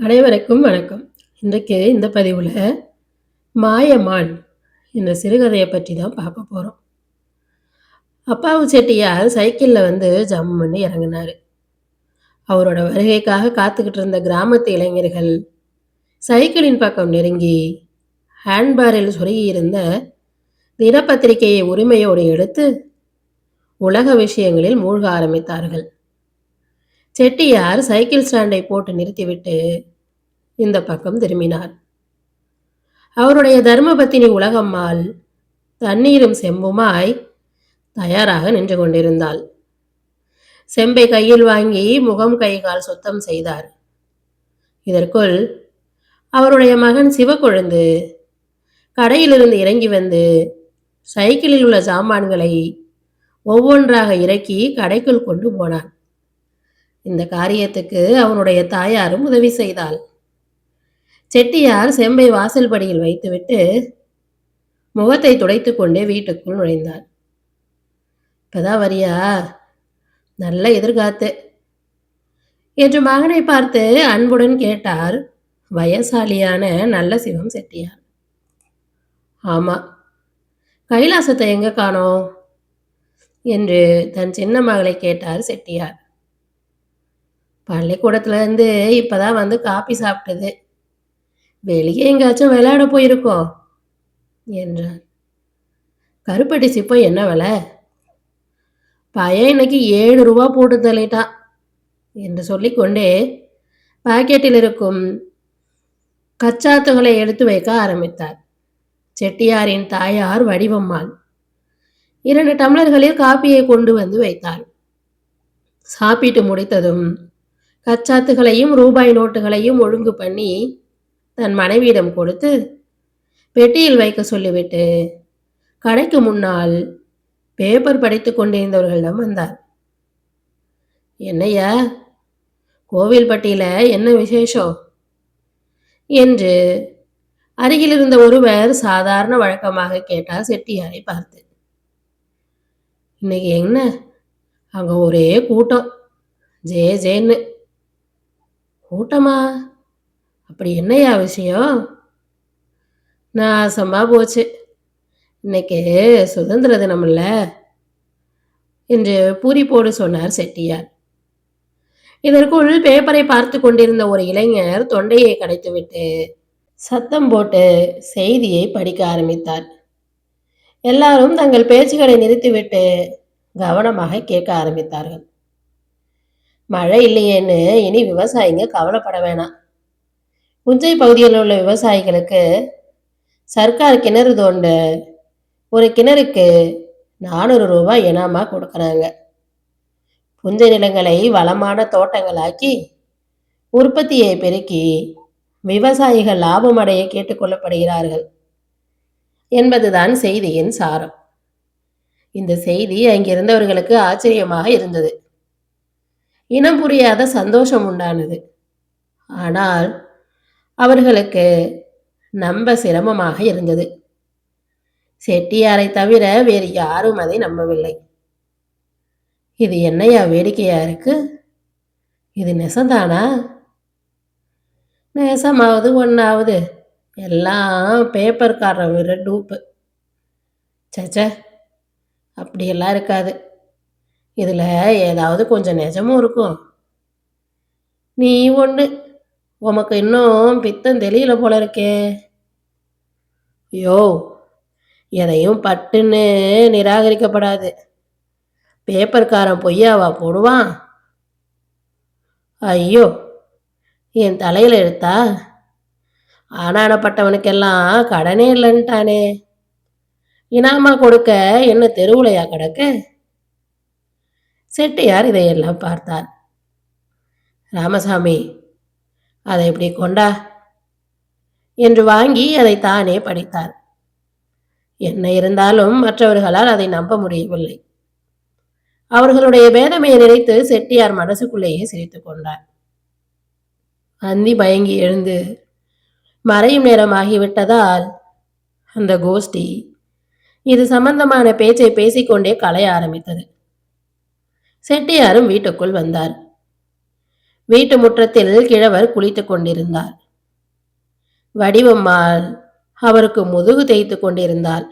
அனைவருக்கும் வணக்கம். இன்றைக்கு இந்த பதிவுல மாயமான் என்ற சிறுகதையை பற்றி தான் பார்க்க போறோம். அப்பாவு செட்டியார் சைக்கிள்ல வந்து ஜம்முன்னு இறங்குனாரு. அவரோட வருகைக்காக காத்துக்கிட்டு இருந்த கிராமத்து இளைஞர்கள் சைக்கிளின் பக்கம் நெருங்கி ஹேண்ட்பாரில் சொருகி இருந்த தினப்பத்திரிகையை உரிமையோடு எடுத்து உலக விஷயங்களில் மூழ்க ஆரம்பித்தார்கள். செட்டியார் சைக்கிள் ஸ்டாண்டை போட்டு நிறுத்திவிட்டு இந்த பக்கம் திரும்பினார். அவருடைய தர்மபத்தினி உலகம்மாள் தண்ணீரும் செம்புமாய் தயாராக நின்று கொண்டிருந்தாள். செம்பை கையில் வாங்கி முகம் கை கால் சுத்தம் செய்தார். இதற்குள் அவருடைய மகன் சிவக்கொழுந்து கடையிலிருந்து இறங்கி வந்து சைக்கிளில் உள்ள சாமான்களை ஒவ்வொன்றாக இறக்கி கடைக்குள் கொண்டு போனான். இந்த காரியத்துக்கு அவனுடைய தாயாரும் உதவி செய்தாள். செட்டியார் செம்பை வாசல் படியில் வைத்துவிட்டு முகத்தை துடைத்து கொண்டே வீட்டுக்குள் நுழைந்தார். இப்பதான் வரியா? நல்ல எதிர்காத்து என்று மகனை பார்த்து அன்புடன் கேட்டார் வயசாலியான நல்ல சிவம் செட்டியார். ஆமா, கைலாசத்தை எங்க காணோம் என்று தன் சின்ன மகளை கேட்டார் செட்டியார். பள்ளிக்கூடத்துல இருந்து இப்பதான் வந்து காப்பி சாப்பிட்டது. வெளியே எங்காச்சும் விளையாட போயிருக்கோம் என்றார். கருப்பட்டி சிப்பம் என்ன விலை? பையன் இன்னைக்கு 7 ரூபா போட்டு தள்ளிட்டான் என்று சொல்லிக்கொண்டே பாக்கெட்டில் இருக்கும் கச்சாத்துகளை எடுத்து வைக்க ஆரம்பித்தார். செட்டியாரின் தாயார் வடிவம்மாள் 2 டம்ளர்களில் காப்பியை கொண்டு வந்து வைத்தார். சாப்பிட்டு முடித்ததும் கச்சாத்துகளையும் ரூபாய் நோட்டுகளையும் ஒழுங்கு பண்ணி தன் மனைவியிடம் கொடுத்து பெட்டியில் வைக்க சொல்லிவிட்டு கடைக்கு முன்னால் பேப்பர் படித்து கொண்டிருந்தவர்களிடம் வந்தார். என்னையா, கோவில்பட்டியில என்ன விசேஷம் என்று அருகில் இருந்த ஒருவர் சாதாரண வழக்கமாக கேட்டார் செட்டியாரை பார்த்து. இன்னைக்கு என்ன, அங்க ஒரே கூட்டம், ஜே ஜேன்னு. கூட்டமா? அப்படி என்னையா விஷயம்? நாசமா போச்சு, இன்னைக்கு சுதந்திர தினம்ல என்று பூரிப்போடு சொன்னார் செட்டியார். இதற்குள் பேப்பரை பார்த்து கொண்டிருந்த ஒரு இளைஞர் தொண்டையை கடைத்துவிட்டு சத்தம் போட்டு செய்தியை படிக்க ஆரம்பித்தார். எல்லாரும் தங்கள் பேச்சுகளை நிறுத்திவிட்டு கவனமாக கேட்க ஆரம்பித்தார்கள். மழை இல்லையேன்னு இனி விவசாயிங்க கவலைப்பட வேணாம். புஞ்சை பகுதியில் உள்ள விவசாயிகளுக்கு சர்க்கார் கிணறு தோண்ட ஒரு கிணறுக்கு 400 ரூபாய் இனாமா கொடுக்கறாங்க. புஞ்சை நிலங்களை வளமான தோட்டங்களாக்கி உற்பத்தியை பெருக்கி விவசாயிகள் லாபம் அடைய கேட்டுக்கொள்ளப்படுகிறார்கள் என்பதுதான் செய்தியின் சாரம். இந்த செய்தி அங்கிருந்தவர்களுக்கு ஆச்சரியமாக இருந்தது. இனம் புரியாத சந்தோஷம் உண்டானது. ஆனால் அவர்களுக்கு நம்ப சிரமமாக இருந்தது. செட்டியாரை தவிர வேறு யாரும் அதை நம்பவில்லை. இது என்னையா வேடிக்கையா இருக்கு? இது நெசந்தானா? நெசமாவது ஒன்றாவது எல்லாம் பேப்பர்காரன் விர டூப்பு. சச்ச, அப்படியெல்லாம் இருக்காது. இதில் ஏதாவது கொஞ்சம் நெஜமும் இருக்கும். நீ ஒன்று, உமக்கு இன்னும் பித்தம் தெரியல போல இருக்கே. யோ, எதையும் பட்டுன்னு நிராகரிக்கப்படாது. பேப்பர்காரன் பொய்யாவா போடுவான்? ஐயோ, என் தலையில் எடுத்தா? ஆனானப்பட்டவனுக்கெல்லாம் கடனே இல்லைன்ட்டானே. இனாமா கொடுக்க என்ன தெருவுலையா கிடக்கு? செட்டியார் இதையெல்லாம் பார்த்தார். ராமசாமி, அதை இப்படி கொண்டா என்று வாங்கி அதை தானே படித்தார். என்ன இருந்தாலும் மற்றவர்களால் அதை நம்ப முடியவில்லை. அவர்களுடைய வேதமையை நினைத்து செட்டியார் மனசுக்குள்ளேயே சிரித்துக் கொண்டார். அந்தி பயங்கி எழுந்து மறையும் நேரமாகிவிட்டதால் அந்த கோஷ்டி இது சம்பந்தமான பேச்சை பேசிக்கொண்டே கலைய ஆரம்பித்தது. செட்டியாரும் வீட்டுக்குள் வந்தார். வீட்டு முற்றத்தில் கிழவர் குளித்துக் கொண்டிருந்தார். வடிவம்மாள் அவருக்கு முதுகு தேய்த்து கொண்டிருந்தாள்.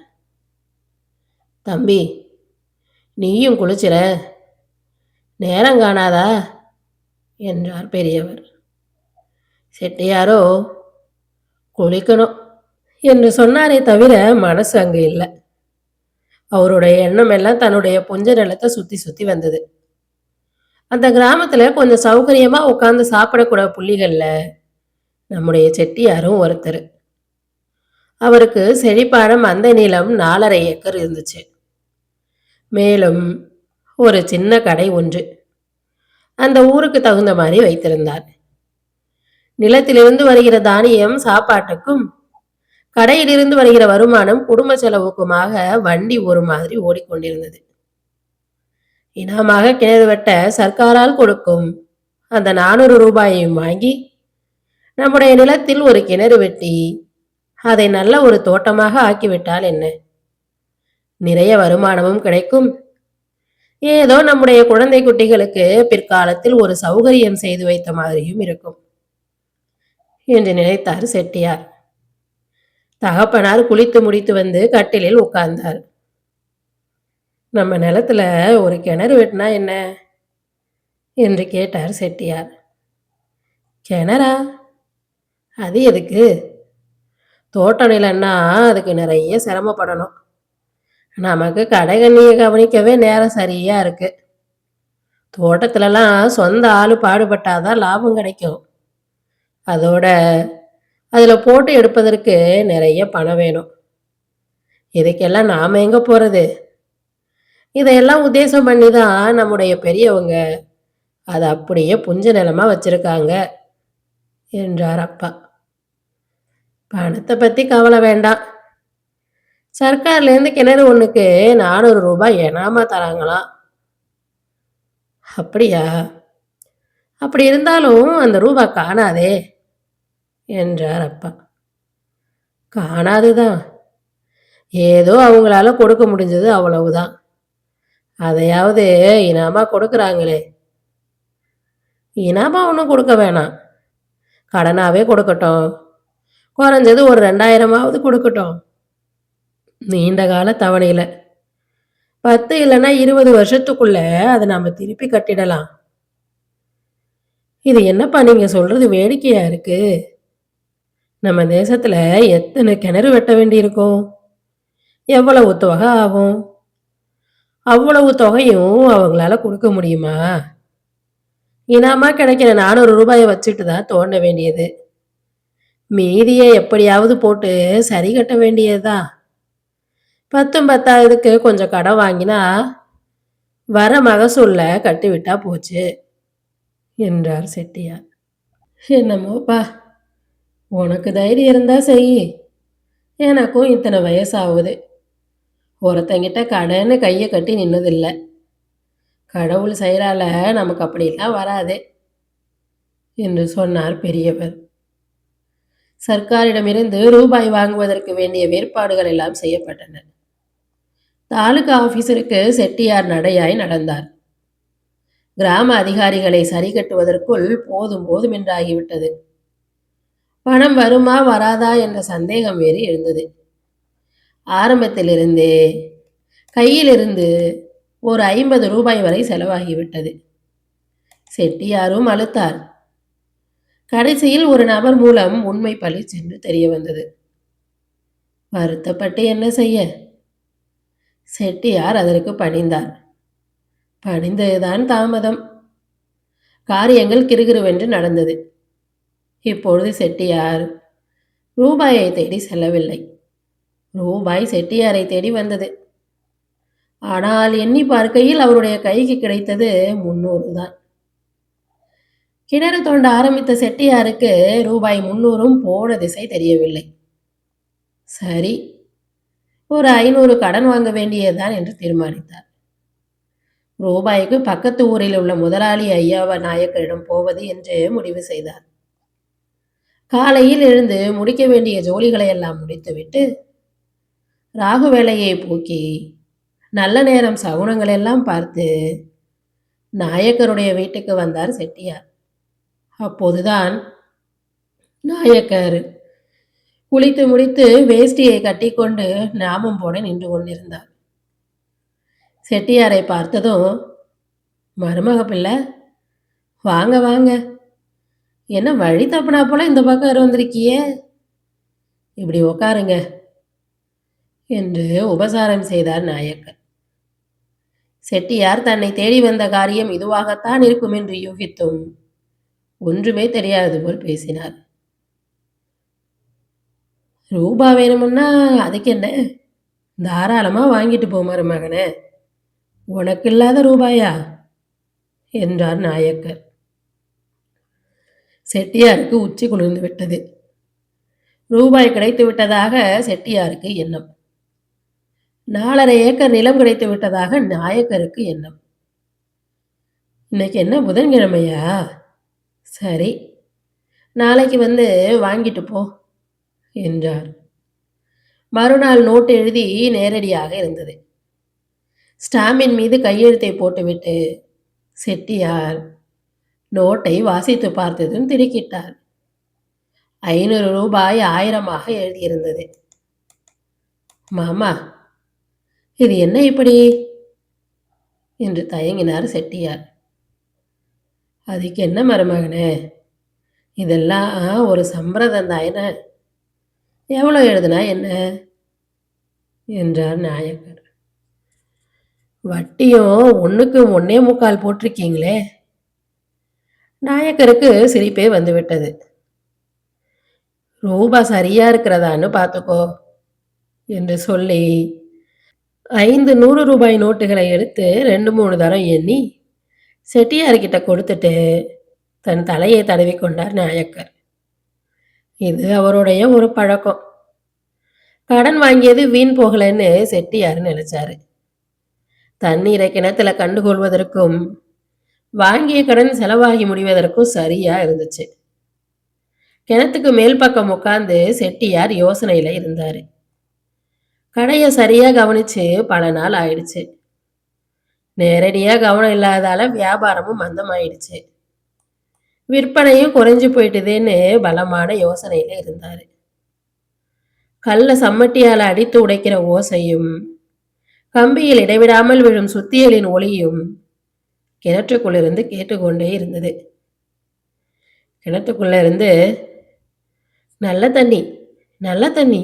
தம்பி, நீயும் குளிச்சிற, நேரம் காணாதா என்றார் பெரியவர். செட்டியாரோ குளிக்கணும் என்று சொன்னாரே தவிர மனசு அங்கு இல்லை. அவருடைய எண்ணம் எல்லாம் தன்னுடைய புஞ்ச நிலத்தை சுத்தி சுத்தி வந்தது. அந்த கிராமத்துல கொஞ்சம் சௌகரியமா உட்கார்ந்து சாப்பிடக்கூட புள்ளிகள்ல நம்முடைய செட்டியாரும் ஒருத்தர். அவருக்கு செழிப்பான மந்தை நிலம் 4½ ஏக்கர் இருந்துச்சு. மேலும் ஒரு சின்ன கடை ஒன்று அந்த ஊருக்கு தகுந்த மாதிரி வைத்திருந்தார். நிலத்திலிருந்து வருகிற தானியம் சாப்பாட்டுக்கும், கடையிலிருந்து வருகிற வருமானம் குடும்ப செலவுக்குமாக வண்டி ஒரு மாதிரி ஓடிக்கொண்டிருந்தது. இனாமாக கிணறு வெட்ட சர்க்காரால் கொடுக்கும் அந்த 400 ரூபாயையும் வாங்கி நம்முடைய நிலத்தில் ஒரு கிணறு வெட்டி அதை நல்ல ஒரு தோட்டமாக ஆக்கிவிட்டால் என்ன, நிறைய வருமானமும் கிடைக்கும். ஏதோ நம்முடைய குழந்தை குட்டிகளுக்கு பிற்காலத்தில் ஒரு சௌகரியம் செய்து வைத்த மாதிரியும் இருக்கும் என்று நினைத்தார் செட்டியார். தகப்பனார் குளித்து முடித்து வந்து கட்டிலில் உட்கார்ந்தார். நம்ம நிலத்துல ஒரு கிணறு வெட்டினா என்ன என்று கேட்டார் செட்டியார். கிணறா? அது எதுக்கு? தோட்ட நிலன்னா அதுக்கு நிறைய சிரமப்படணும். நமக்கு கடைகண்ணியை கவனிக்கவே நேரம் சரியா இருக்கு. தோட்டத்துலலாம் சொந்த ஆளு பாடுபட்டாதான் லாபம் கிடைக்கும். அதோட அதுல போட்டு எடுப்பதற்கு நிறைய பணம் வேணும். இதுக்கெல்லாம் நாம எங்க போறது? இதையெல்லாம் உத்தேசம் பண்ணி தான் நம்முடைய பெரியவங்க அதை அப்படியே புஞ்ச நிலமா வச்சிருக்காங்க என்றார் அப்பா. பணத்தை பத்தி கவலை வேண்டாம். சர்க்கார்லேருந்து கிணறு ஒண்ணுக்கு 400 ரூபாய் ஏனாமா தராங்களாம். அப்படியா? அப்படி இருந்தாலும் அந்த ரூபா காணாதே என்றார் அப்பா. காணாதுதான். ஏதோ அவங்களால கொடுக்க முடிஞ்சது அவ்வளவுதான். அதையாவது இனாமா கொடுக்குறாங்களே. இனாமா ஒன்றும் கொடுக்க வேணாம், கடனாவே கொடுக்கட்டும். குறைஞ்சது ஒரு 2000ஆவது கொடுக்கட்டும். நீண்ட கால தவணையில 10 இல்லைன்னா 20 வருஷத்துக்குள்ள அதை நாம திருப்பி கட்டிடலாம். இது என்னப்பா நீங்க சொல்றது வேடிக்கையா இருக்கு. நம்ம தேசத்துல எத்தனை கிணறு வெட்ட வேண்டி இருக்கும்? எவ்வளவு தொகை ஆகும்? அவ்வளவு தொகையும் அவங்களால கொடுக்க முடியுமா? இனாமா கிடைக்கிற 400 ரூபாயை வச்சுட்டு தான் தோண்ட வேண்டியது. மீதியை எப்படியாவது போட்டு சரி கட்ட வேண்டியதுதான். 10ம் 10ஆவதுக்கு கொஞ்சம் கடன் வாங்கினா வர மகசூல்ல கட்டிவிட்டா போச்சு என்றார் செட்டியார். என்னமோப்பா, உனக்கு தைரியம் இருந்தா செய். எனக்கும் இத்தனை வயசாகுது. ஒருத்தங்கிட்ட கடன்னு கையை கட்டி நின்னதில்லை. கடவுள் செயலால நமக்கு அப்படிலாம் வராது என்று சொன்னார் பெரியவர். சர்க்காரிடமிருந்து ரூபாய் வாங்குவதற்கு வேண்டிய ஏற்பாடுகள் எல்லாம் செய்யப்பட்டன. தாலுகா ஆபீசருக்கு செட்டியார் நடையாய் நடந்தார். கிராம அதிகாரிகளை சரி கட்டுவதற்குள் போதும் போதும் என்றாகிவிட்டது. பணம் வருமா வராதா என்ற சந்தேகம் வேறு எழுந்தது. ஆரம்பத்திலிருந்தே கையிலிருந்து ஒரு 50 ரூபாய் வரை செலவாகிவிட்டது. செட்டியாரும் அழுத்தார். கடைசியில் ஒரு நபர் மூலம் உண்மை பளிச்சென்று தெரிய வந்தது. வருத்தப்பட்டு என்ன செய்ய? செட்டியார் அதற்கு பணிந்தார். பணிந்ததுதான் தாமதம். காரியங்கள் கிறுகிறுவென்று நடந்தது. இப்பொழுது செட்டியார் ரூபாயை தேடி செல்லவில்லை. ரூபாய் செட்டியாரை தேடி வந்தது. ஆனால் எண்ணி பார்க்கையில் அவருடைய கைக்கு கிடைத்தது 300 தான். கிணறு தோண்ட ஆரம்பித்த செட்டியாருக்கு ரூபாய் 300ம் போன திசை தெரியவில்லை. சரி, ஒரு 500 கடன் வாங்க வேண்டியதுதான் என்று தீர்மானித்தார். ரூபாய்க்கு பக்கத்து ஊரில் உள்ள முதலாளி ஐயாவ நாயக்கரிடம் போவது என்று முடிவு செய்தார். காலையில் எழுந்து முடிக்க வேண்டிய ஜோலிகளை எல்லாம் முடித்துவிட்டு ராகு வேளையை போக்கி நல்ல நேரம் சகுனங்கள் எல்லாம் பார்த்து நாயக்கருடைய வீட்டுக்கு வந்தார் செட்டியார். அப்போதுதான் நாயக்கர் குளித்து முடித்து வேஷ்டியை கட்டிக்கொண்டு நாமம் போட நின்று கொண்டிருந்தார். செட்டியாரை பார்த்ததும், மருமக பிள்ளை, வாங்க வாங்க, என்ன வழி தப்புனா போல இந்த பக்கம் வந்திருக்கியே, இப்படி உக்காருங்க என்று உபசாரம் செய்தார் நாயக்கர். செட்டியார் தன்னை தேடி வந்த காரியம் இதுவாகத்தான் இருக்கும் என்று யூகித்தும் ஒன்றுமே தெரியாது போல் பேசினார். ரூபா வேணுமுன்னா அதுக்கு என்ன, தாராளமா வாங்கிட்டு போ மருமகனே, உனக்கு இல்லாத ரூபாயா என்றார் நாயக்கர். செட்டியாருக்கு உச்சி குளிர்ந்து விட்டது. ரூபாய் கிடைத்து விட்டதாக செட்டியாருக்கு எண்ணம். 4.5 ஏக்கர் நிலம் கிடைத்து விட்டதாக நாயக்கருக்கு எண்ணம். இன்னைக்கு என்ன புதன்கிழமையா? சரி, நாளைக்கு வந்து வாங்கிட்டு போ என்றார். மறுநாள் நோட்டு எழுதி நேரடியாக இருந்தது. ஸ்டாம்பின் மீது கையெழுத்தை போட்டுவிட்டு செட்டியார் நோட்டை வாசித்து பார்த்ததும் திடுக்கிட்டார். 500 ரூபாய் 1000ஆக எழுதியிருந்தது. மாமா, இது என்ன இப்படி என்று தயங்கினார் செட்டியார். அதுக்கு என்ன மருமகனே, இதெல்லாம் ஒரு சம்பிரதம் தானே, எவ்வளோ எழுதுனா என்ன என்றார் நாயக்கர். வட்டியும் 1க்கு 1.25 போட்டிருக்கீங்களே. நாயக்கருக்கு சிரிப்பே வந்துவிட்டது. ரூபா சரியா இருக்கிறதான்னு பார்த்துக்கோ என்று சொல்லி 5 100 ரூபாய் நோட்டுகளை எடுத்து 2-3 தரம் எண்ணி செட்டியார்கிட்ட கொடுத்துட்டு தன் தலையை தடவி கொண்டார் நாயக்கர். இது அவருடைய ஒரு பழக்கம். கடன் வாங்கியது வீண் போகலன்னு செட்டியார் நினைச்சாரு. தண்ணீரை கிணத்துல கண்டுகொள்வதற்கும் வாங்கிய கடன் செலவாகி முடிவதற்கும் சரியா இருந்துச்சு. கிணத்துக்கு மேல் பக்கம் உட்கார்ந்து செட்டியார் யோசனையில இருந்தாரு. கடையை சரியா கவனிச்சு பல நாள் ஆயிடுச்சு. நேரடியா கவனம் இல்லாதால வியாபாரமும் மந்தமாயிடுச்சு. விற்பனையும் குறைஞ்சு போயிட்டுதேன்னு பலமான யோசனையில இருந்தாரு. கல்ல சம்மட்டியால அடித்து உடைக்கிற ஓசையும் கம்பியில் இடைவிடாமல் விழும் சுத்தியலின் ஒளியும் கிணற்றுக்குள்ளிருந்து கேட்டுக்கொண்டே இருந்தது. கிணத்துக்குள்ள இருந்து நல்ல தண்ணி, நல்ல தண்ணி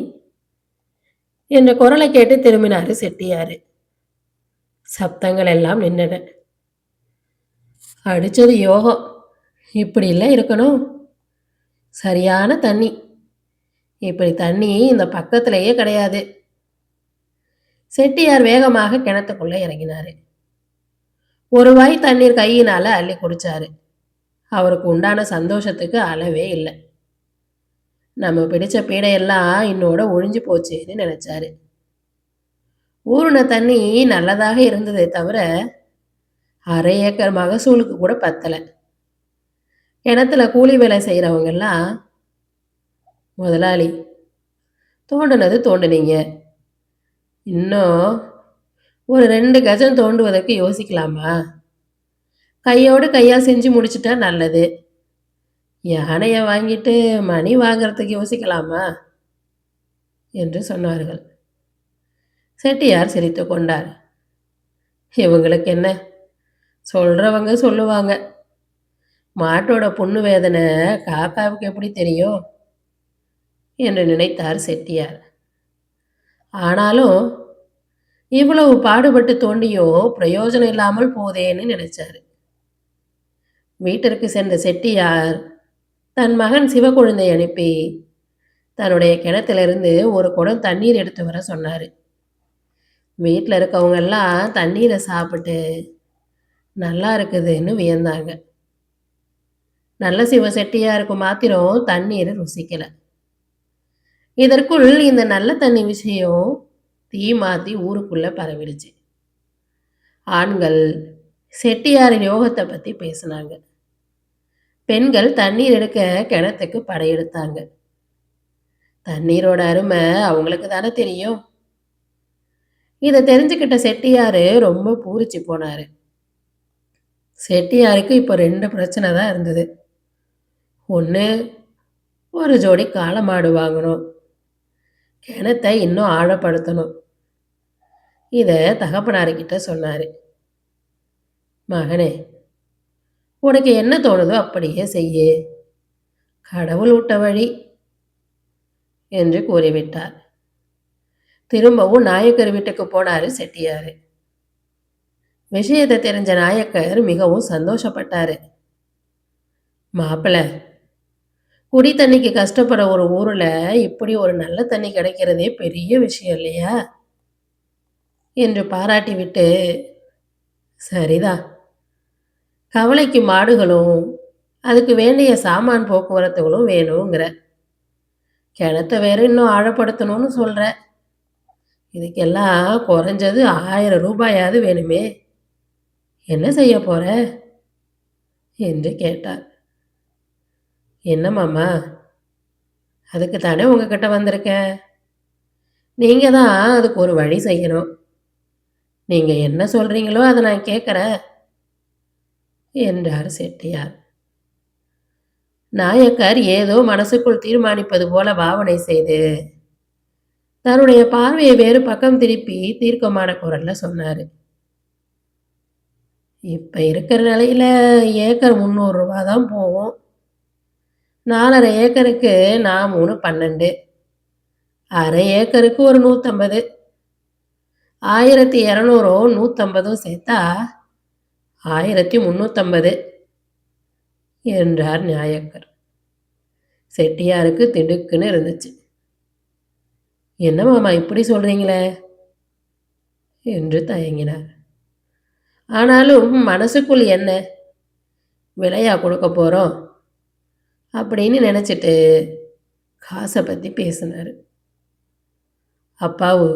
என்ற குரலை கேட்டு திரும்பினாரு செட்டியாரு. சப்தங்கள் எல்லாம் நின்றன. அடிச்சது யோகம், இப்படி இல்லை இருக்கணும். சரியான தண்ணி, இப்படி தண்ணி இந்த பக்கத்திலேயே கிடையாது. செட்டியார் வேகமாக கிணத்துக்குள்ள இறங்கினாரு. ஒரு வாய் தண்ணீர் கையினால அள்ளி குடிச்சாரு. அவருக்கு உண்டான சந்தோஷத்துக்கு அளவே இல்லை. நம்ம பிடிச்ச பீடையெல்லாம் இன்னோட ஒழிஞ்சு போச்சுன்னு நினைச்சாரு. ஊறுன தண்ணி நல்லதாக இருந்ததே தவிர 1/2 ஏக்கர் மகசூலுக்கு கூட பத்தலை. கிணத்துல கூலி வேலை செய்கிறவங்க எல்லாம், முதலாளி, தோண்டினது தோண்டினீங்க, இன்னும் ஒரு 2 கஜம் தோண்டுவதற்கு யோசிக்கலாமா? கையோடு கையா செஞ்சு முடிச்சுட்டா நல்லது. யானையை வாங்கிட்டு மணி வாங்கிறதுக்கு யோசிக்கலாமா என்று சொன்னார்கள். செட்டியார் சிரித்து கொண்டார். இவங்களுக்கு என்ன, சொல்றவங்க சொல்லுவாங்க. மாட்டோட புண்ணு வேதனை காக்காவுக்கு எப்படி தெரியும் என்று நினைத்தார் செட்டியார். ஆனாலும் இவ்வளவு பாடுபட்டு தோண்டியும் பிரயோஜனம் இல்லாமல் போதேன்னு நினைச்சாரு. வீட்டிற்கு சென்ற செட்டியார் தன் மகன் சிவக்குழந்தை அனுப்பி தன்னுடைய கிணத்திலிருந்து ஒரு குடம் தண்ணீர் எடுத்து வர சொன்னார். வீட்டில் இருக்கவங்க எல்லாம் தண்ணீரை சாப்பிட்டு நல்லா இருக்குதுன்னு வியந்தாங்க. நல்ல சிவ செட்டியாருக்கு மாத்திரம் தண்ணீர் ருசிக்கல. இதற்குள் இந்த நல்ல தண்ணி விஷயம் தீ மாத்தி ஊருக்குள்ள பரவிடுச்சு. ஆண்கள் செட்டியாரின் யோகத்தை பத்தி பேசினாங்க. பெண்கள் தண்ணீர் எடுக்க கிணத்துக்கு படையெடுத்தாங்க. தண்ணீரோட அருமை அவங்களுக்கு தானே தெரியும். இதை தெரிஞ்சுக்கிட்ட செட்டியாரு ரொம்ப பூரிச்சு போனாரு. செட்டியாருக்கு இப்போ 2 பிரச்சனை தான் இருந்தது. ஒன்று ஒரு ஜோடி காளை மாடு வாங்கணும், கிணத்தை இன்னும் ஆழப்படுத்தணும். இதை தகப்பனார்கிட்ட சொன்னார். மகனே, உனக்கு என்ன தோணுதோ அப்படியே செய்யு, கடவுள் விட்ட வழி என்று கூறிவிட்டார். திரும்பவும் நாயக்கர் வீட்டுக்கு போனாரு செட்டியார். விஷயத்தை தெரிஞ்ச நாயக்கர் மிகவும் சந்தோஷப்பட்டாரு. மாப்பிள்ள, குடி தண்ணிக்கு கஷ்டப்படுற ஒரு ஊரில் இப்படி ஒரு நல்ல தண்ணி கிடைக்கிறதே பெரிய விஷயம் இல்லையா என்று பாராட்டி விட்டு, சரிதான், கவலைக்கு மாடுகளும் அதுக்கு வேண்டிய சாமான் போக்குவரத்துகளும் வேணுங்கிற, கிணத்தை வேற இன்னும் ஆழப்படுத்தணும்னு சொல்கிற, இதுக்கெல்லாம் குறைஞ்சது 1000 ரூபாயாவது வேணுமே, என்ன செய்ய போற என்று கேட்டார். என்ன மாமா, அதுக்கு தானே உங்ககிட்ட வந்திருக்கேன். நீங்கள் தான் அதுக்கு ஒரு வழி செய்யணும். நீங்கள் என்ன சொல்கிறீங்களோ அதை நான் கேட்குறேன் என்றார் செட்டியார். நாயக்கர் ஏதோ மனசுக்குள் தீர்மானிப்பது போல பாவனை செய்து தன்னுடைய பார்வையை வேறு பக்கம் திருப்பி தீர்க்கமான குரல்ல சொன்னார். இப்போ இருக்கிற நிலையில் ஏக்கர் 300 ரூபா தான் போகும். 4,5 ஏக்கருக்கு நான் 3 12, அரை ஏக்கருக்கு ஒரு 150, 1200 150 சேர்த்தா 1350 என்றார் நாயக்கர். செட்டியாருக்கு திடுக்குன்னு இருந்துச்சு. என்ன மாமா இப்படி சொல்றீங்களே என்று தயங்கினார். ஆனாலும் மனசுக்குள் என்ன விலையா கொடுக்க போறோம் அப்படின்னு நினைச்சிட்டு காசை பற்றி பேசினார். அப்பாவு,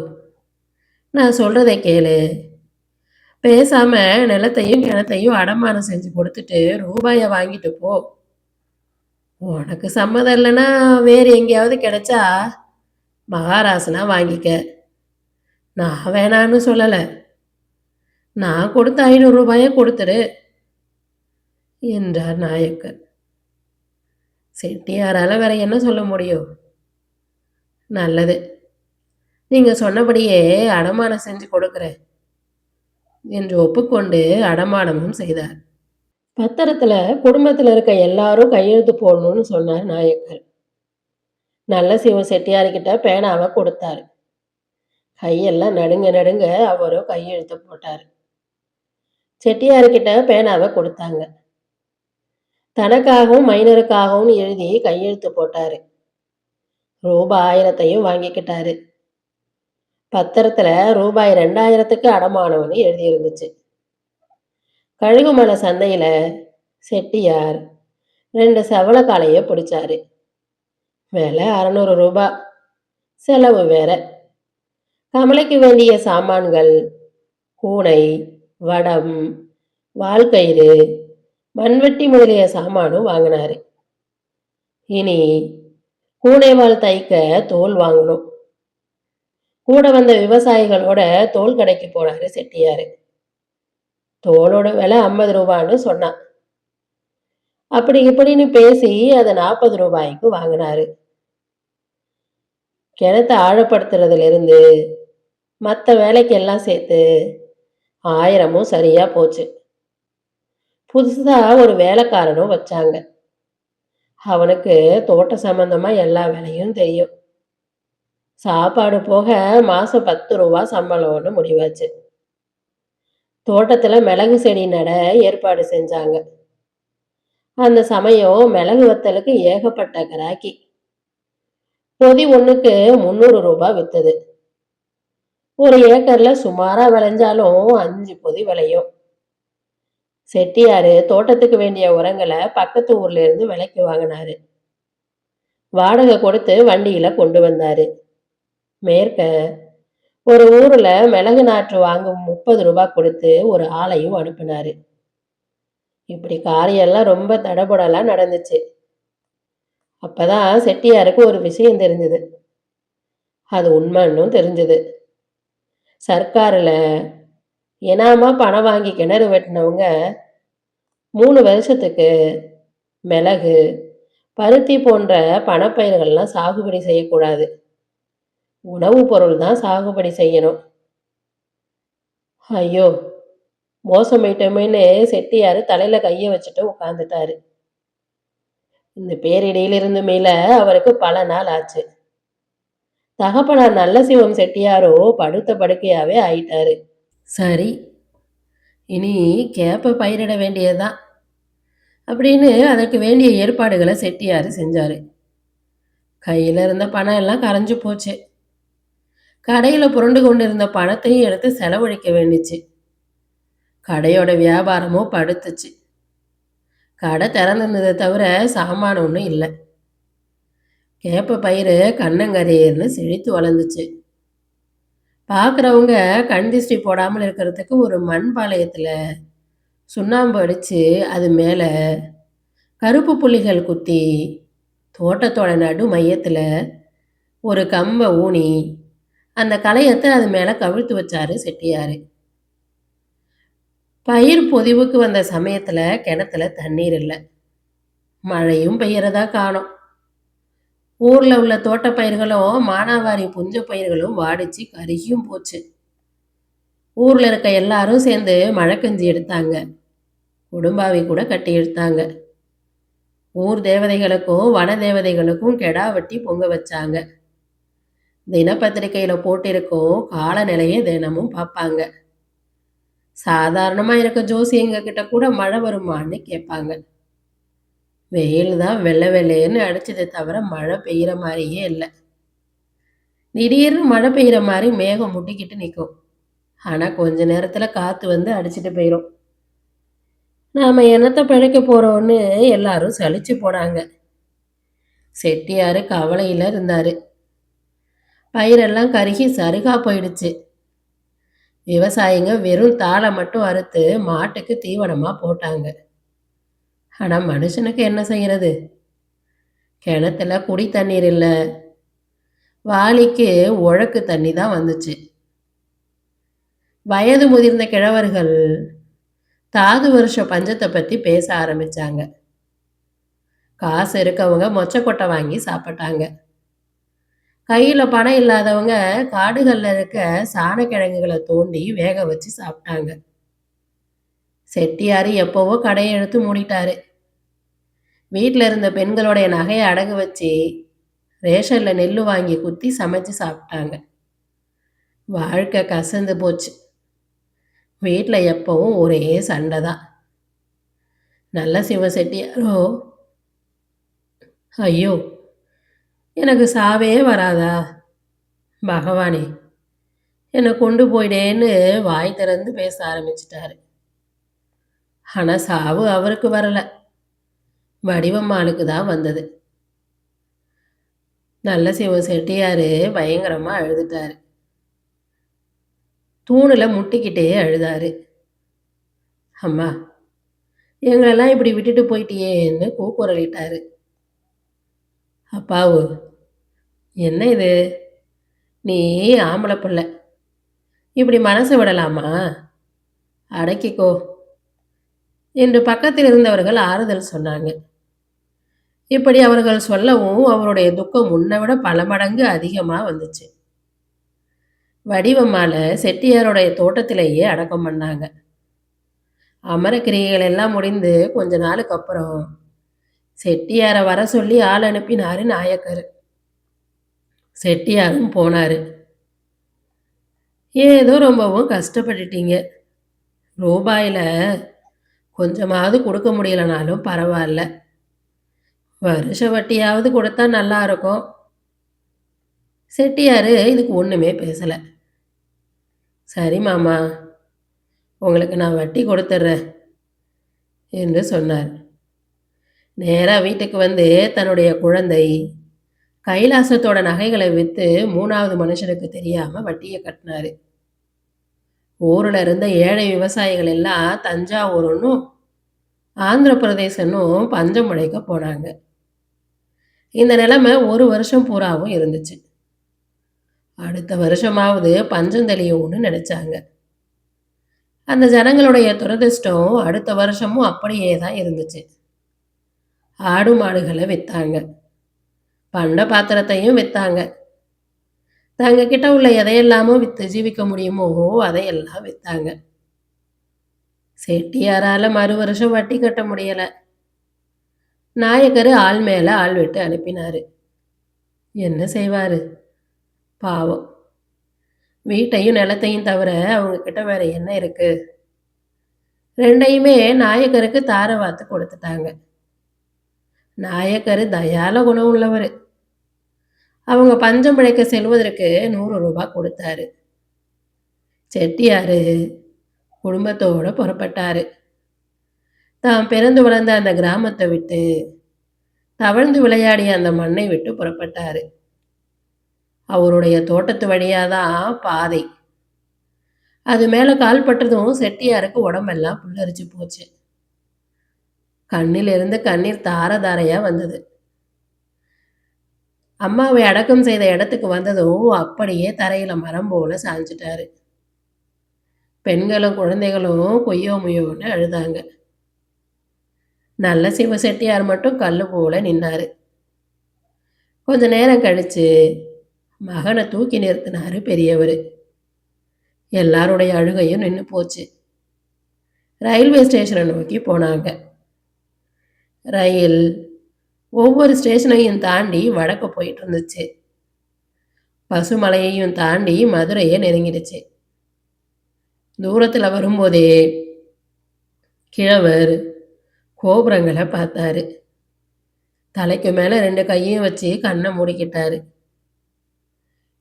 நான் சொல்றதை கேளு, பேசாம நிலத்தையும் கிணத்தையும் அடமானம் செஞ்சு கொடுத்துட்டு ரூபாயை வாங்கிட்டு போ. உனக்கு சம்மதம் இல்லைன்னா வேறு எங்கேயாவது கிடைச்சா மகாராசனா வாங்கிக்க, நான் வேணான்னு சொல்லலை. நான் கொடுத்த 500 ரூபாயை கொடுத்துரு என்றார் நாயக்கர். செட்டியாரால் வேற என்ன சொல்ல முடியும்? நல்லது, நீங்கள் சொன்னபடியே அடமானம் செஞ்சு கொடுக்குறேன் என்று ஒப்புக்கொண்டு அடமானமும் செய்தார். பத்திரத்தில் குடும்பத்தில் இருக்க எல்லாரும் கையெழுத்து போடணும்னு சொன்னார் நாயக்கர். நல்ல சிவ செட்டியார்கிட்ட பேனாவை கொடுத்தாரு. கையெல்லாம் நடுங்க நடுங்க அவரும் கையெழுத்து போட்டார். செட்டியார்கிட்ட பேனாவை கொடுத்தாங்க. தனக்காகவும் மைனருக்காகவும் எழுதி கையெழுத்து போட்டாரு. ரூபாய் 1000 வாங்கிக்கிட்டாரு. பத்திரத்துல ரூபாய் 2000க்கு அடமானம்னு எழுதியிருந்துச்சு. கழுகுமலை சந்தையில செட்டியார் 2 செவளக்காலையை பிடிச்சாரு. விலை 600 ரூபாய், செலவு வேற. கமலைக்கு வேண்டிய சாமான்கள் கூனை, வடம், வால்கயிறு, மண்வெட்டி முதலிய சாமானும் வாங்கினாரு. இனி கூனைவால் தைக்க தோல் வாங்கணும். கூட வந்த விவசாயிகளோட தோல் கடைக்கு போனாரு செட்டியாரு. தோலோட விலை 50 ரூபான்னு சொன்னான். அப்படி இப்படின்னு பேசி அதை 40 ரூபாய்க்கு வாங்கினாரு. கிணத்தை ஆழப்படுத்துறதுல இருந்து மற்ற வேலைக்கெல்லாம் சேர்த்து 1000 சரியா போச்சு. புதுசா ஒரு வேலைக்காரனும் வச்சாங்க. அவனுக்கு தோட்ட சம்பந்தமா எல்லா வேலையும் தெரியும். சாப்பாடு போக மாசம் 10 ரூபா சம்பளம்னு முடிவாச்சு. தோட்டத்துல மிளகு செடி நட ஏற்பாடு செஞ்சாங்க. அந்த சமயம் மிளகு வத்தலுக்கு ஏகப்பட்ட கிராக்கி. பொதி ஒண்ணுக்கு 300 ரூபாய் வித்தது. ஒரு ஏக்கர்ல சுமாரா விளைஞ்சாலும் 5 பொதி விளையும். செட்டியாரு தோட்டத்துக்கு வேண்டிய உரங்களை பக்கத்து ஊர்ல இருந்து விலைக்கு வாங்கினாரு. வாடகை கொடுத்து வண்டியில கொண்டு வந்தாரு. மேற்க ஒரு ஊர்ல மிளகு நாற்று வாங்கும் 30 ரூபாய் கொடுத்து ஒரு ஆளையும் அனுப்பினாரு. இப்படி காரியெல்லாம் ரொம்ப தடபுடலாம் நடந்துச்சு. அப்பதான் செட்டியாருக்கு ஒரு விஷயம் தெரிஞ்சது. அது உண்மைன்னு தெரிஞ்சது. சர்க்காரில் இனாமா பணம் வாங்கி கிணறு வெட்டினவங்க 3 வருஷத்துக்கு மிளகு, பருத்தி போன்ற பணப்பயிர்கள்லாம் சாகுபடி செய்யக்கூடாது. உணவு பொருள் தான் சாகுபடி செய்யணும். ஐயோ! மோசமாயிட்டோமேன்னு செட்டியாரு தலையில கைய வச்சுட்டு உட்கார்ந்துட்டாரு. இந்த பேரிடியிலிருந்து மீள அவருக்கு பல நாள் ஆச்சு. தகப்பனார் நல்ல சிவம் செட்டியாரோ படுத்த படுக்கையாவே ஆயிட்டாரு. சரி, இனி கேப்ப பயிரிட வேண்டியதுதான் அப்படின்னு அதற்கு வேண்டிய ஏற்பாடுகளை செட்டியாரு செஞ்சாரு. கையில இருந்த பணம் எல்லாம் கரைஞ்சு போச்சு. கடையில புரண்டு கொண்டிருந்த பணத்தையும் எடுத்து செலவழிக்க வேண்டிச்சு. கடையோட வியாபாரமும் படுத்துச்சு. கடை திறந்திருந்ததை தவிர சாமான ஒன்றும் இல்லை. கேப்ப பயிறு கண்ணங்கரேர்னு செழித்து வளர்ந்துச்சு. பார்க்குறவங்க கண் திஷ்டி போடாமல் இருக்கிறதுக்கு ஒரு மண் பாளையத்தில் சுண்ணாம்பு அடித்து அது மேலே கருப்பு புள்ளிகள் குத்தி தோட்டத்தோட நடு மையத்தில் ஒரு கம்பை ஊனி அந்த களையத்தை அது மேலே கவிழ்த்து வச்சாரு செட்டியாரு. பயிர் பொதிவுக்கு வந்த சமயத்தில் கிணத்துல தண்ணீர் இல்லை. மழையும் பெய்யறதா காணோம். ஊரில் உள்ள தோட்ட பயிர்களும் மானாவாரி புஞ்ச பயிர்களும் வாடிச்சு கருகியும் போச்சு. ஊரில் இருக்க எல்லாரும் சேர்ந்து மழைக்கஞ்சி எடுத்தாங்க. குடும்பாவி கூட கட்டி எடுத்தாங்க. ஊர் தேவதைகளுக்கும் வன தேவதைகளுக்கும் கெடா வெட்டி பொங்க வச்சாங்க. தினப்பத்திரிகையில் போட்டிருக்கும் காலநிலையை தினமும் பார்ப்பாங்க. சாதாரணமாக இருக்க ஜோசியங்க கிட்ட கூட மழை வருமான்னு கேட்பாங்க. வெயில் தான் வெள்ளை வெள்ளையன்னு அடிச்சதை தவிர மழை பெய்கிற மாதிரியே இல்லை. திடீர்னு மழை பெய்கிற மாதிரி மேகம் முட்டிக்கிட்டு நிற்கும். ஆனால் கொஞ்ச நேரத்தில் காற்று வந்து அடிச்சுட்டு போயிடும். நாம் என்னத்தை பிழைக்க போகிறோன்னு எல்லாரும் சலிச்சு போனாங்க. செட்டியார் கவலையில் இருந்தார். பயிரெல்லாம் கருகி சருகா போயிடுச்சு. விவசாயிங்க வெறும் தாளை மட்டும் அறுத்து மாட்டுக்கு தீவனமாக போட்டாங்க. ஆனால் மனுஷனுக்கு என்ன செய்கிறது? கிணத்துல குடி தண்ணீர் இல்லை. வாளிக்கு உழக்கு தண்ணி தான் வந்துச்சு. வயது முதிர்ந்த கிழவர்கள் தாது வருஷ பஞ்சத்தை பற்றி பேச ஆரம்பித்தாங்க. காசு இருக்கவங்க மொச்சக்கொட்டை வாங்கி சாப்பிட்டாங்க. கையில் பணம் இல்லாதவங்க காடுகளில் இருக்க சாணக்கிழங்குகளை தோண்டி வேக வச்சு சாப்பிட்டாங்க. செட்டியார் எப்போவோ கடையை எடுத்து மூடிட்டாரு. வீட்டில் இருந்த பெண்களுடைய நகையை அடகு வச்சு ரேஷனில் நெல் வாங்கி குத்தி சமைச்சு சாப்பிட்டாங்க. வாழ்க்கை கசந்து போச்சு. வீட்டில் எப்பவும் ஒரே சண்டை தான். நல்ல சிவ செட்டியாரோ, ஐயோ எனக்கு சாவே வராதா பகவானே, என்னை கொண்டு போயிடேன்னு வாய் திறந்து பேச ஆரம்பிச்சிட்டாரு. ஆனால் சாவு அவருக்கு வரலை, வடிவம்மாளுக்கு தான் வந்தது. நல்ல சிவ செட்டியார் பயங்கரமாக அழுதுட்டாரு. தூணில் முட்டிக்கிட்டே அழுதாரு. அம்மா, எங்களெல்லாம் இப்படி விட்டுட்டு போயிட்டியேன்னு கூக்குரலிட்டாரு. அப்பாவு, என்ன இது, நீ ஆம்பளை பிள்ளை, இப்படி மனசை விடலாமா, அடக்கிக்கோ என்று பக்கத்தில் இருந்தவர்கள் ஆறுதல் சொன்னாங்க. இப்படி அவர்கள் சொல்லவும் அவருடைய துக்கம் முன்னை விட பல மடங்கு அதிகமாக வந்துச்சு. வடிவம்மால செட்டியாருடைய தோட்டத்திலேயே அடக்கம் பண்ணாங்க. அமரக்கிரியைகள் எல்லாம் முடிந்து கொஞ்ச நாளுக்கு அப்புறம் செட்டியாரை வர சொல்லி ஆள் அனுப்பினாரு நாயக்கர். செட்டியாரும் போனாரு. ஏதோ ரொம்பவும் கஷ்டப்பட்டுட்டீங்க. ரூபாயில் கொஞ்சமாவது கொடுக்க முடியலனாலும் பரவாயில்ல, வருஷ வட்டியாவது கொடுத்தா நல்லா இருக்கும். செட்டியார் இதுக்கு ஒன்றுமே பேசலை. சரி மாமா, உங்களுக்கு நான் வட்டி கொடுத்துட்றேன் என்று சொன்னார். நேராக வீட்டுக்கு வந்து தன்னுடைய குழந்தை கைலாசத்தோட நகைகளை விற்று 3வது மனுஷனுக்கு தெரியாமல் வட்டியை கட்டினார். ஊரில் இருந்த ஏழை விவசாயிகள் எல்லாம் தஞ்சாவூருன்னும் ஆந்திர பிரதேசனும் பஞ்சம் உழைக்க போனாங்க. இந்த நிலைமை ஒரு வருஷம் பூராவும் இருந்துச்சு. அடுத்த வருஷமாவது பஞ்சம் தெளியும்னு நினச்சாங்க. அந்த ஜனங்களுடைய துரதிர்ஷ்டம் அடுத்த வருஷமும் அப்படியே தான் இருந்துச்சு. ஆடு மாடுகளை வித்தாங்க, பண்ட பாத்திரத்தையும் வித்தாங்க. தங்க கிட்ட உள்ள எதையெல்லாமோ வித்து ஜீவிக்க முடியுமோ அதையெல்லாம் வித்தாங்க. செட்டியாரால மறு வருஷம் வட்டி கட்ட முடியல. நாயக்கர் ஆள் மேல ஆள் விட்டு அனுப்பினாரு. என்ன செய்வாரு? பாவம், வீட்டையும் நிலத்தையும் தவிர அவங்க கிட்ட வேற என்ன இருக்கு? ரெண்டையுமே நாயக்கருக்கு தார வாத்து கொடுத்துட்டாங்க. நாயக்கர் தயால குணம் உள்ளவர். அவங்க பஞ்சம் பிழைக்க செல்வதற்கு 100 ரூபாய் கொடுத்தாரு. செட்டியாரு குடும்பத்தோட புறப்பட்டாரு. தாம் பிறந்து வளர்ந்த அந்த கிராமத்தை விட்டு, தவழ்ந்து விளையாடிய அந்த மண்ணை விட்டு புறப்பட்டாரு. அவருடைய தோட்டத்து வழியாதான் பாதை. அது மேல கால் பட்டதும் செட்டியாருக்கு உடம்பெல்லாம் புல்லரிச்சு போச்சு. கண்ணிலிருந்து கண்ணீர் தார தாரையா வந்தது. அம்மாவை அடக்கம் செய்த இடத்துக்கு வந்ததும் அப்படியே தரையில மரம் போல சாய்ஞ்சிட்டாரு. பெண்களும் குழந்தைகளும் கொய்யோ முயோன்னு அழுதாங்க. நல்ல சிவ செட்டியார் மட்டும் கல்லு போல நின்னாரு. கொஞ்ச நேரம் கழிச்சு மகனை தூக்கி நிறுத்தினாரு பெரியவர். எல்லாருடைய அழுகையும் நின்று போச்சு. ரயில்வே ஸ்டேஷனை நோக்கி போனாங்க. ரயில் ஒவ்வொரு ஸ்டேஷனையும் தாண்டி வடக்கு போயிட்டு இருந்துச்சு. பசுமலையையும் தாண்டி மதுரையை நெருங்கிடுச்சு. தூரத்தில் வரும்போதே கிழவர் கோபுரங்களை பார்த்தாரு. தலைக்கு மேலே 2 கையும் வச்சு கண்ணை மூடிக்கிட்டாரு.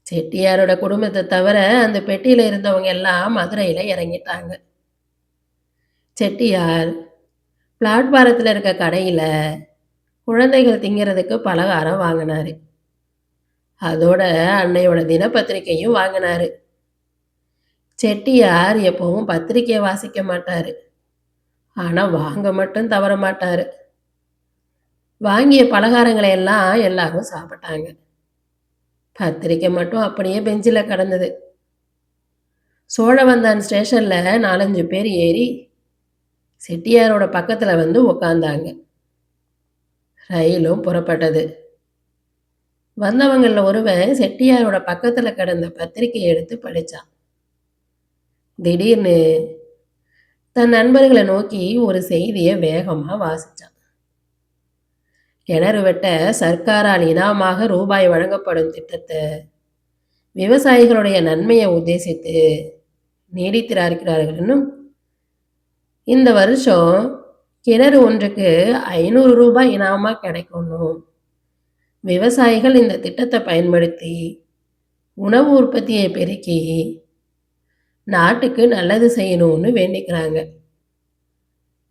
செட்டியாரோட குடும்பத்தை தவிர அந்த பெட்டியில் இருந்தவங்க எல்லாம் மதுரையில் இறங்கிட்டாங்க. செட்டியார் பிளாட்பாரத்தில் இருக்க கடையில் குழந்தைகள் திங்கிறதுக்கு பலகாரம் வாங்கினாரு. அதோட அன்னையோட தினப்பத்திரிக்கையும் வாங்கினாரு. செட்டியார் எப்பவும் பத்திரிக்கையை வாசிக்க மாட்டாரு, ஆனால் வாங்க மட்டும் தவற மாட்டாரு. வாங்கிய பலகாரங்களை எல்லாம் எல்லாரும் சாப்பிட்டாங்க. பத்திரிக்கை மட்டும் அப்படியே பெஞ்சில் கிடந்தது. சோழவந்தான் ஸ்டேஷனில் 4-5 பேர் ஏறி செட்டியாரோட பக்கத்தில் வந்து உக்காந்தாங்க. ரயிலும் புறப்பட்டது. வந்தவங்களில் ஒருவன் செட்டியாரோட பக்கத்தில் கிடந்த பத்திரிக்கையை எடுத்து படித்தான். திடீர்னு தன் நண்பர்களை நோக்கி ஒரு செய்தியை வேகமாக வாசித்தான். கிணறு வெட்ட சர்க்காரால் இனாமாக ரூபாய் வழங்கப்படும் திட்டத்தை விவசாயிகளுடைய நன்மையை உத்தேசித்து நீடித்திருக்கிறார்கள்னும், இந்த வருஷம் கிணறு ஒன்றுக்கு 500 ரூபாய் இனாமா கிடைக்கணும், விவசாயிகள் இந்த திட்டத்தை பயன்படுத்தி உணவு உற்பத்தியை பெருக்கி நாட்டுக்கு நல்லது செய்யணும்னு வேண்டிக்கிறாங்க.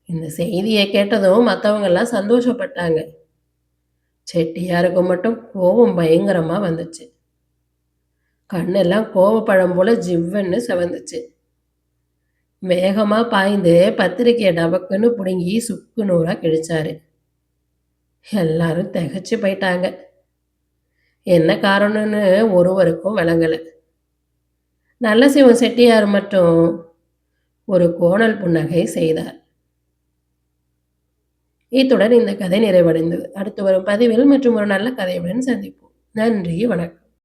இந்த செய்தியை கேட்டதும் மற்றவங்கெல்லாம் சந்தோஷப்பட்டாங்க. செட்டியாருக்கு மட்டும் கோபம் பயங்கரமாக வந்துச்சு. கண்ணெல்லாம் கோவப்பழம் போல ஜிவ்வன்னு செவந்துச்சு. வேகமாக பாய்ந்து பத்திரிக்கையை டபக்குன்னு பிடுங்கி சுக்கு நூறாக கிழிச்சாரு. எல்லாரும் திகைச்சு போயிட்டாங்க. என்ன காரணம்னு ஒருவருக்கும் விளங்கலை. நல்ல சிவன் செட்டியார் மட்டும் ஒரு கோணல் புன்னகை செய்தார். இத்துடன் இந்த கதை நிறைவடைந்தது. அடுத்து வரும் பதிவில் மற்றும் ஒரு நல்ல கதையுடன் சந்திப்போம். நன்றி, வணக்கம்.